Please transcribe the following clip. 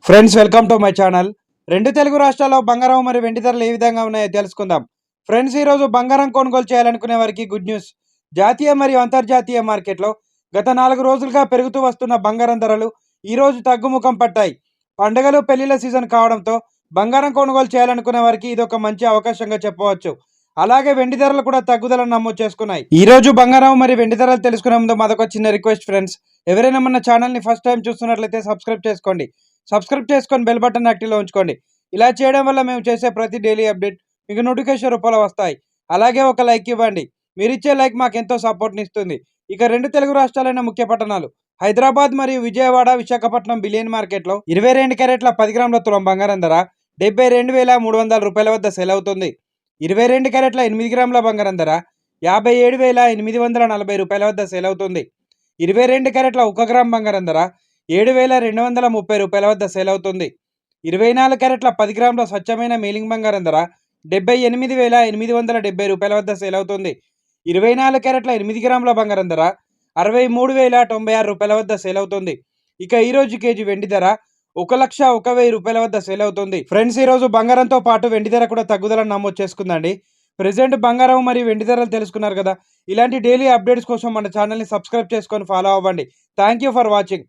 Friends, welcome to my channel. రెండు తెలుగు రాష్ట్రాల్లో బంగారం మరియు వెండి ధరలు ఏ విధంగా ఉన్నాయో తెలుసుకుందాం. ఫ్రెండ్స్, ఈరోజు బంగారం కొనుగోలు చేయాలనుకునే వారికి గుడ్ న్యూస్. జాతీయ మరియు అంతర్జాతీయ మార్కెట్లో గత 4 రోజులుగా పెరుగుతూ వస్తున్న బంగారం ధరలు ఈరోజు తగ్గుముఖం పట్టాయి. పండుగలు, పెళ్లిళ్ల సీజన్ కావడంతో బంగారం కొనుగోలు చేయాలనుకునే వారికి ఇది ఒక మంచి అవకాశంగా చెప్పవచ్చు. అలాగే వెండి ధరలు కూడా తగ్గుదలను నమోదు చేసుకున్నాయి. ఈ రోజు బంగారం మరియు వెండి ధరలు తెలుసుకునే ముందు మాదొక చిన్న రిక్వెస్ట్ ఫ్రెండ్స్. ఎవరైనా మన ఛానల్ని ఫస్ట్ టైం చూస్తున్నట్లయితే సబ్స్క్రైబ్ చేసుకోండి. సబ్స్క్రైబ్ చేసుకొని బెల్ బటన్ యాక్టివ్లో ఉంచుకోండి. ఇలా చేయడం వల్ల మేము చేసే ప్రతి డైలీ అప్డేట్ మీకు నోటిఫికేషన్ రూపంలో వస్తాయి. అలాగే ఒక లైక్ ఇవ్వండి. మీరిచ్చే లైక్ మాకు ఎంతో సపోర్ట్ని ఇస్తుంది. ఇక రెండు తెలుగు రాష్ట్రాలైన ముఖ్య పట్టణాలు హైదరాబాద్ మరియు విజయవాడ, విశాఖపట్నం బిలియన్ మార్కెట్లో 22 క్యారెట్ల 10 గ్రాముల తులం బంగారం ధర 72,300 రూపాయల వద్ద సేల్ అవుతుంది. 22 క్యారెట్ల 8 గ్రాముల బంగారం ధర 57,840 రూపాయల వద్ద సేల్ అవుతుంది. 22 క్యారెట్ల 1 గ్రామ్ బంగారం ధర 7,230 రూపాయల వద్ద సేల్ అవుతుంది. 24 క్యారెట్ల 10 గ్రాముల స్వచ్ఛమైన మేలింగ్ బంగారం ధర 78,870 రూపాయల వద్ద సేల్ అవుతుంది. 24 క్యారెట్ల 8 గ్రాముల బంగారం ధర 63,096 రూపాయల వద్ద సేల్ అవుతుంది. ఇక ఈ రోజు కేజీ వెండి ధర 1,01,000 రూపాయల వద్ద సేల్ అవుతుంది. ఫ్రెండ్స్, ఈ రోజు బంగారంతో పాటు వెండి ధర కూడా తగ్గుదలను నమోదు చేసుకుందండి. ప్రెసెంట్ బంగారం మరియు వెండి ధరలు తెలుసుకున్నారు కదా. ఇలాంటి డైలీ అప్డేట్స్ కోసం మన ఛానల్ని సబ్స్క్రైబ్ చేసుకొని ఫాలో అవ్వండి. Thank you for watching.